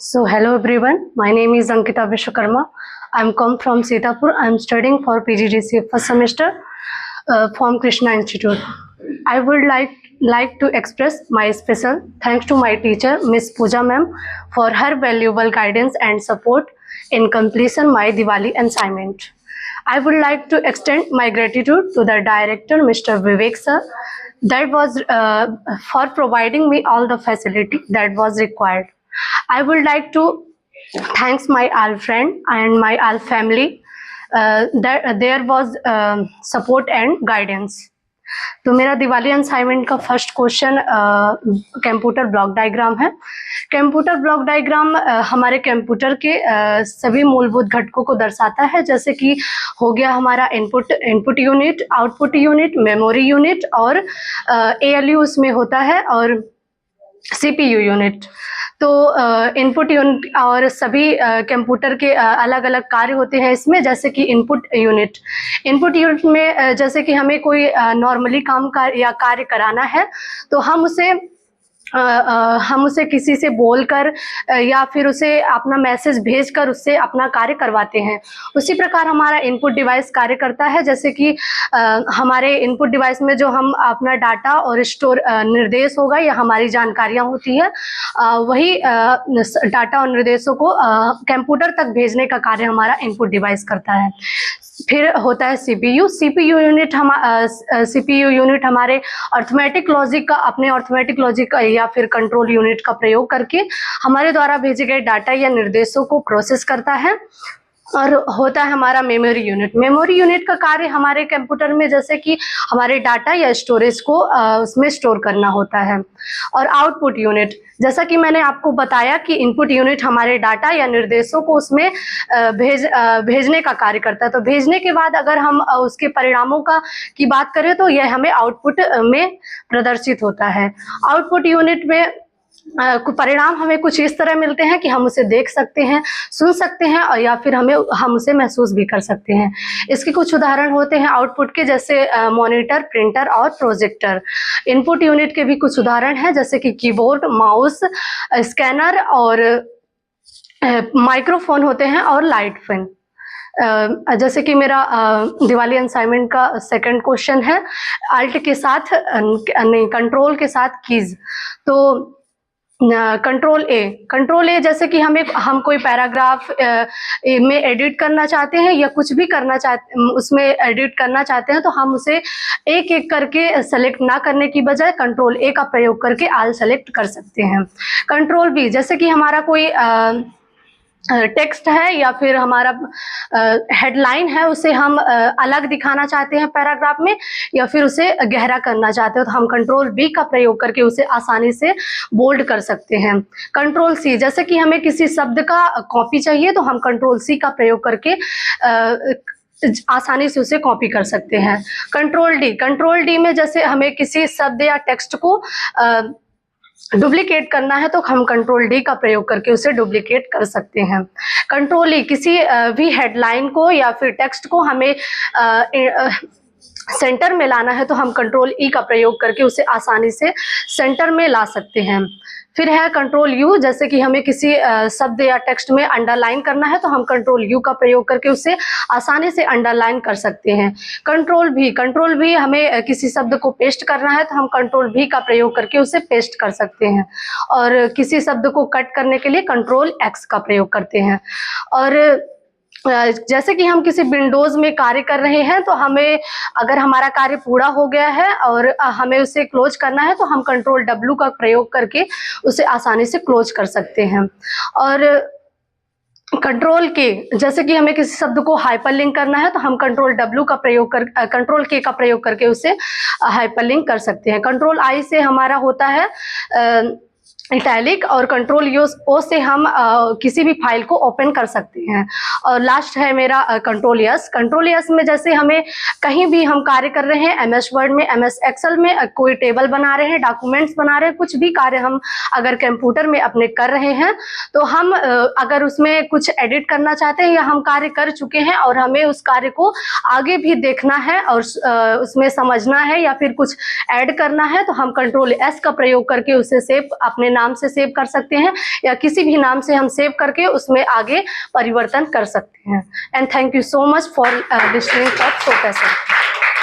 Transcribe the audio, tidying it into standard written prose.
So hello everyone, my name is Ankita Vishwakarma. I'm come from Sitapur. I'm studying for PGDCA first semester from Krishna Institute. I would like to express my special thanks to my teacher Miss Pooja ma'am for her valuable guidance and support in completion my Diwali assignment. I would like to extend my gratitude to the director Mr. Vivek sir that was for providing me all the facility that was required. I would like to thanks my all friend and my all family that there was support and guidance. तो मेरा Diwali assignment का first question computer block diagram है। Computer block diagram हमारे computer के सभी मूलभूत घटकों को दर्शाता है, जैसे कि हो गया हमारा input unit, output unit, memory unit और ALU उसमें होता है और CPU यूनिट। तो इनपुट यूनिट और सभी कंप्यूटर के अलग अलग कार्य होते हैं इसमें, जैसे कि इनपुट यूनिट में जैसे कि हमें कोई नॉर्मली काम या कार्य कराना है तो हम उसे किसी से बोलकर या फिर उसे अपना मैसेज भेजकर उससे अपना कार्य करवाते हैं। उसी प्रकार हमारा इनपुट डिवाइस कार्य करता है, जैसे कि हमारे इनपुट डिवाइस में जो हम अपना डाटा और स्टोर निर्देश होगा या हमारी जानकारियां होती है, वही डाटा और निर्देशों को कंप्यूटर तक भेजने का कार्य हमारा इनपुट डिवाइस करता है। फिर होता है CPU यूनिट हमारे अर्थमेटिक लॉजिक का अपने अर्थमेटिक लॉजिक या फिर कंट्रोल यूनिट का प्रयोग करके हमारे द्वारा भेजे गए डाटा या निर्देशों को प्रोसेस करता है। और होता है हमारा मेमोरी यूनिट का कार्य हमारे कंप्यूटर में जैसे कि हमारे डाटा या स्टोरेज को उसमें स्टोर करना होता है। और आउटपुट यूनिट, जैसा कि मैंने आपको बताया कि इनपुट यूनिट हमारे डाटा या निर्देशों को उसमें भेजने का कार्य करता है। तो भेजने के बाद अगर हम उसके परिणामों की बात करें तो यह हमें आउटपुट में प्रदर्शित होता है। आउटपुट यूनिट में परिणाम हमें कुछ इस तरह मिलते हैं कि हम उसे देख सकते हैं, सुन सकते हैं और या फिर हम उसे महसूस भी कर सकते हैं। इसके कुछ उदाहरण होते हैं आउटपुट के, जैसे मॉनिटर, प्रिंटर और प्रोजेक्टर। इनपुट यूनिट के भी कुछ उदाहरण हैं, जैसे कि कीबोर्ड, माउस, स्कैनर और माइक्रोफोन होते हैं और लाइट फैन। जैसे कि मेरा दिवाली असाइनमेंट का सेकंड क्वेश्चन है कंट्रोल के साथ कीज। तो कंट्रोल ए जैसे कि हम कोई पैराग्राफ में एडिट करना चाहते हैं या कुछ भी उसमें एडिट करना चाहते हैं तो हम उसे एक एक करके सेलेक्ट ना करने की बजाय कंट्रोल ए का प्रयोग करके ऑल सेलेक्ट कर सकते हैं। कंट्रोल बी, जैसे कि हमारा कोई टेक्स्ट है या फिर हमारा हेडलाइन है, उसे हम अलग दिखाना चाहते हैं पैराग्राफ में या फिर उसे गहरा करना चाहते हो तो हम कंट्रोल बी का प्रयोग करके उसे आसानी से बोल्ड कर सकते हैं। कंट्रोल सी, जैसे कि हमें किसी शब्द का कॉपी चाहिए तो हम कंट्रोल सी का प्रयोग करके आसानी से उसे कॉपी कर सकते हैं। कंट्रोल डी में जैसे हमें किसी शब्द या टेक्स्ट को डुप्लीकेट करना है तो हम कंट्रोल डी का प्रयोग करके उसे डुप्लीकेट कर सकते हैं। कंट्रोल ई, किसी भी हेडलाइन को या फिर टेक्स्ट को हमें सेंटर में लाना है तो हम कंट्रोल ई का प्रयोग करके उसे आसानी से सेंटर में ला सकते हैं। फिर है कंट्रोल यू, जैसे कि हमें किसी शब्द या टेक्स्ट में अंडरलाइन करना है तो हम कंट्रोल यू का प्रयोग करके उसे आसानी से अंडरलाइन कर सकते हैं। कंट्रोल भी हमें किसी शब्द को पेस्ट करना है तो हम कंट्रोल भी का प्रयोग करके उसे पेस्ट कर सकते हैं। और किसी शब्द को कट करने के लिए कंट्रोल एक्स का प्रयोग करते हैं। और जैसे कि हम किसी विंडोज में कार्य कर रहे हैं तो हमें अगर हमारा कार्य पूरा हो गया है और हमें उसे क्लोज करना है तो हम कंट्रोल W का प्रयोग करके उसे आसानी से क्लोज कर सकते हैं। और कंट्रोल के, जैसे कि हमें किसी शब्द को हाइपरलिंक करना है तो हम कंट्रोल के का प्रयोग करके उसे हाइपरलिंक कर सकते हैं। कंट्रोल आई से हमारा होता है इटैलिक और कंट्रोल ओ से हम किसी भी फाइल को ओपन कर सकते हैं। और लास्ट है मेरा कंट्रोल यस में जैसे हमें कहीं भी हम कार्य कर रहे हैं, MS वर्ड में, MS एक्सेल में कोई टेबल बना रहे हैं, डॉक्यूमेंट्स बना रहे हैं, कुछ भी कार्य हम अगर कंप्यूटर में अपने कर रहे हैं तो हम अगर उसमें कुछ एडिट करना चाहते हैं या हम कार्य कर चुके हैं और हमें उस कार्य को आगे भी देखना है और उसमें समझना है या फिर कुछ ऐड करना है तो हम कंट्रोल S का प्रयोग करके उसे सेव अपने नाम से सेव कर सकते हैं या किसी भी नाम से हम सेव करके उसमें आगे परिवर्तन कर सकते हैं। And thank you so much for listening for so passion.